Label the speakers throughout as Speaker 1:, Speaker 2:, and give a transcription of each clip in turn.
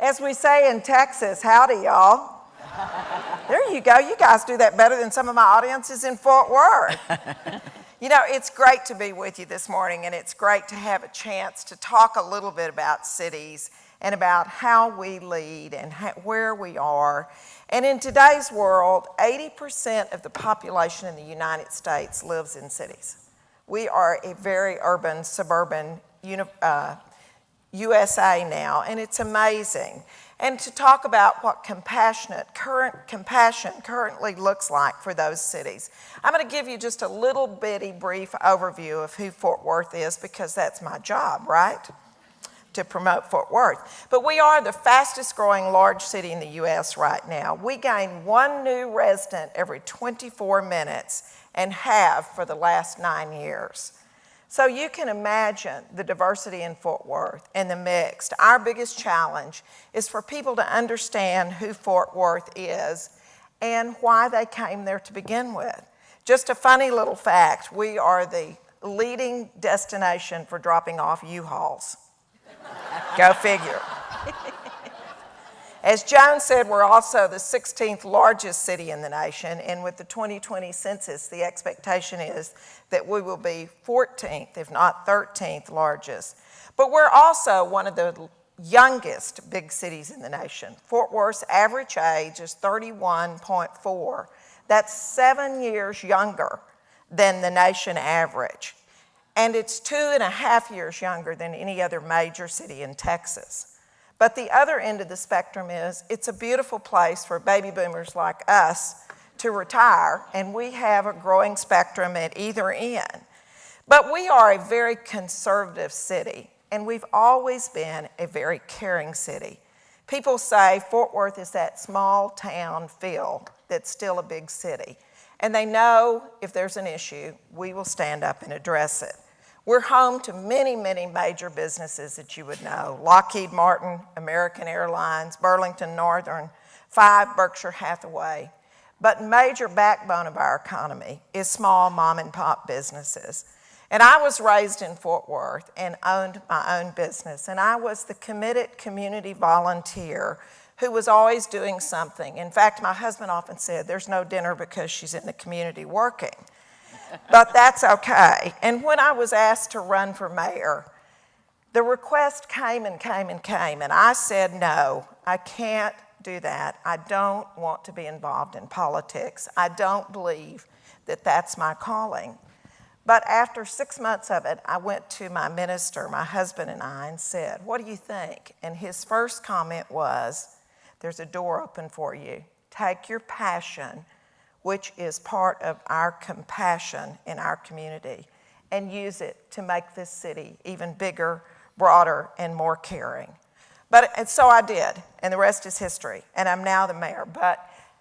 Speaker 1: As we say in Texas, howdy, y'all. There you go. You guys do that better than some of my audiences in Fort Worth. You know, it's great to be with you this morning, and it's great to have a chance to talk a little bit about cities and about how we lead and where we are. And in today's world, 80% of the population in the United States lives in cities. We are a very urban, suburban USA now, and it's amazing. And to talk about what compassion currently looks like for those cities. I'm going to give you just a little bitty brief overview of who Fort Worth is, because that's my job, right? To promote Fort Worth. But we are the fastest growing large city in the U.S. right now. We gain one new resident every 24 minutes and have for the last 9 years. So you can imagine the diversity in Fort Worth and the mixed. Our biggest challenge is for people to understand who Fort Worth is and why they came there to begin with. Just a funny little fact, we are the leading destination for dropping off U-Hauls. Go figure. As Joan said, we're also the 16th largest city in the nation, and with the 2020 census, the expectation is that we will be 14th, if not 13th largest. But we're also one of the youngest big cities in the nation. Fort Worth's average age is 31.4. That's 7 years younger than the nation average. And it's 2.5 years younger than any other major city in Texas. But the other end of the spectrum is it's a beautiful place for baby boomers like us to retire, and we have a growing spectrum at either end. But we are a very conservative city, and we've always been a very caring city. People say Fort Worth is that small town feel that's still a big city, and they know if there's an issue, we will stand up and address it. We're home to many, many major businesses that you would know: Lockheed Martin, American Airlines, Burlington Northern, 5 Berkshire Hathaway. But major backbone of our economy is small mom and pop businesses. And I was raised in Fort Worth and owned my own business. And I was the committed community volunteer who was always doing something. In fact, my husband often said, there's no dinner because she's in the community working. But that's okay. And when I was asked to run for mayor, the request came and came and came, and I said, no, I can't do that. I don't want to be involved in politics. I don't believe that that's my calling. But after 6 months of it, I went to my minister, my husband and I, and said, what do you think? And his first comment was, there's a door open for you. Take your passion, which is part of our compassion in our community, and use it to make this city even bigger, broader, and more caring. And so I did, and the rest is history, and I'm now the mayor. But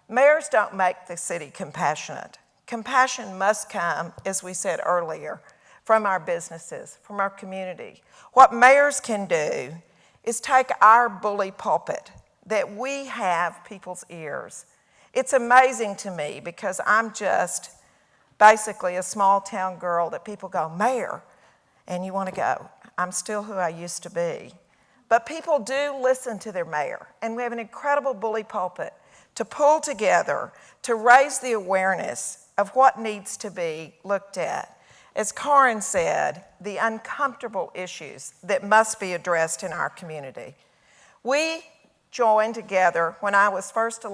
Speaker 1: mayors don't make the city compassionate. Compassion must come, as we said earlier, from our businesses, from our community. What mayors can do is take our bully pulpit, that we have people's ears. It's amazing to me because I'm just basically a small town girl that people go, mayor, and you want to go, I'm still who I used to be. But people do listen to their mayor, and we have an incredible bully pulpit to pull together to raise the awareness of what needs to be looked at. As Karen said, the uncomfortable issues that must be addressed in our community. We joined together when I was first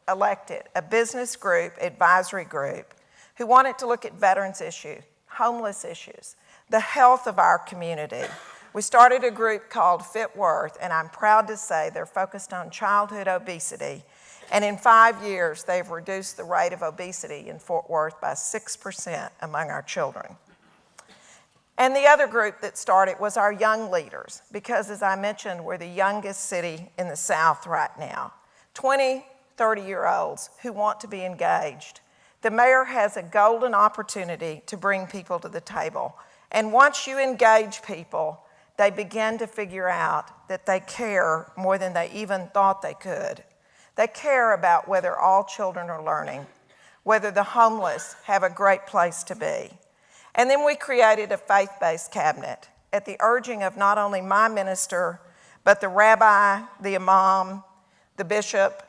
Speaker 1: elected, a business group, advisory group, who wanted to look at veterans issues, homeless issues, the health of our community. We started a group called Fit Worth, and I'm proud to say they're focused on childhood obesity. And in 5 years, they've reduced the rate of obesity in Fort Worth by 6% among our children. And the other group that started was our young leaders, because as I mentioned, we're the youngest city in the South right now. 20, 30-year-olds who want to be engaged. The mayor has a golden opportunity to bring people to the table. And once you engage people, they begin to figure out that they care more than they even thought they could. They care about whether all children are learning, whether the homeless have a great place to be. And then we created a faith-based cabinet at the urging of not only my minister, but the rabbi, the imam, the bishop,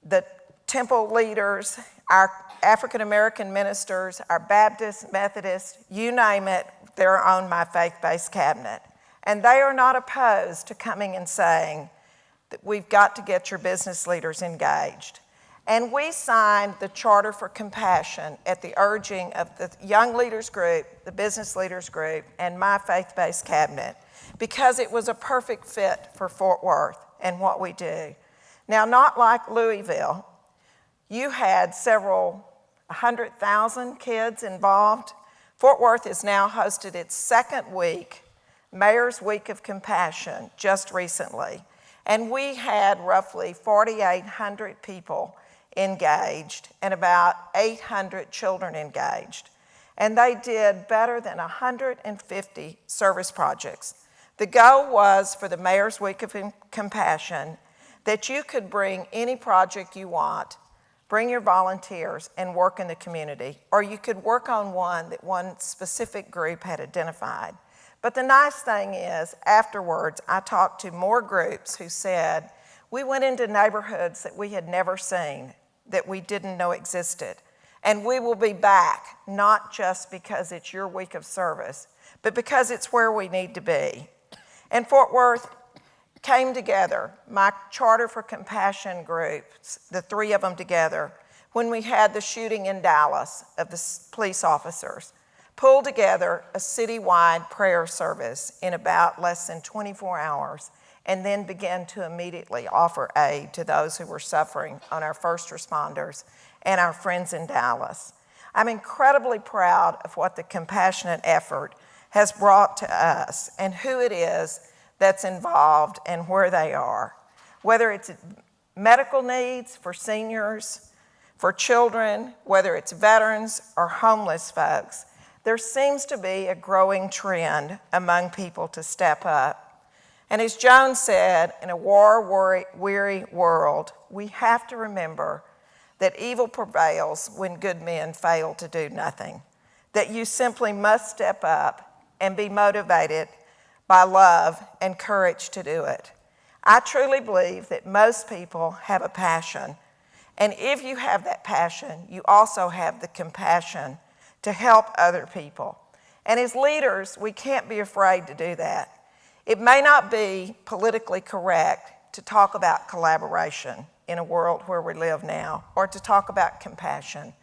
Speaker 1: the temple leaders, our African American ministers, our Baptists, Methodists, you name it, they're on my faith-based cabinet. And they are not opposed to coming and saying that we've got to get your business leaders engaged. And we signed the Charter for Compassion at the urging of the Young Leaders Group, the Business Leaders Group, and my faith-based cabinet because it was a perfect fit for Fort Worth and what we do. Now, not like Louisville, you had several 100,000 kids involved. Fort Worth has now hosted its second week, Mayor's Week of Compassion, just recently. And we had roughly 4,800 people engaged and about 800 children engaged. And they did better than 150 service projects. The goal was for the Mayor's Week of Compassion that you could bring any project you want, bring your volunteers and work in the community, or you could work on one that one specific group had identified. But the nice thing is, afterwards, I talked to more groups who said, we went into neighborhoods that we had never seen, that we didn't know existed. And we will be back, not just because it's your week of service, but because it's where we need to be. And Fort Worth came together, my Charter for Compassion groups, the three of them together, when we had the shooting in Dallas of the police officers, pulled together a citywide prayer service in about less than 24 hours, and then began to immediately offer aid to those who were suffering on our first responders and our friends in Dallas. I'm incredibly proud of what the compassionate effort has brought to us and who it is that's involved and where they are. Whether it's medical needs for seniors, for children, whether it's veterans or homeless folks, there seems to be a growing trend among people to step up. And as Joan said, in a war-weary world, we have to remember that evil prevails when good men fail to do nothing, that you simply must step up and be motivated by love and courage to do it. I truly believe that most people have a passion, and if you have that passion, you also have the compassion to help other people. And as leaders, we can't be afraid to do that. It may not be politically correct to talk about collaboration in a world where we live now, or to talk about compassion,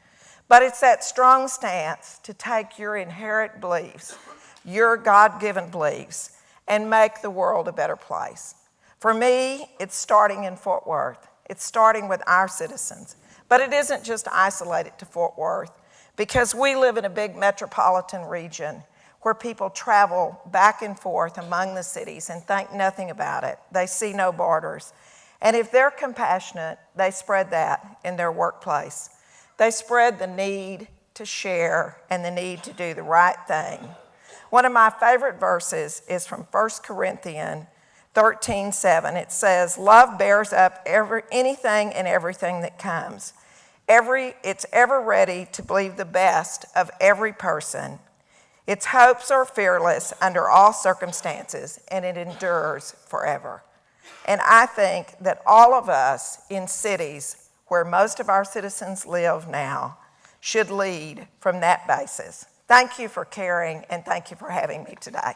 Speaker 1: but it's that strong stance to take your inherent beliefs, your God-given beliefs, and make the world a better place. For me, it's starting in Fort Worth. It's starting with our citizens. But it isn't just isolated to Fort Worth, because we live in a big metropolitan region where people travel back and forth among the cities and think nothing about it. They see no borders. And if they're compassionate, they spread that in their workplace. They spread the need to share and the need to do the right thing. One of my favorite verses is from 1 Corinthians 13:7. It says, love bears up anything and everything that comes. It's ever ready to believe the best of every person. Its hopes are fearless under all circumstances, and it endures forever. And I think that all of us in cities where most of our citizens live now should lead from that basis. Thank you for caring, and thank you for having me today.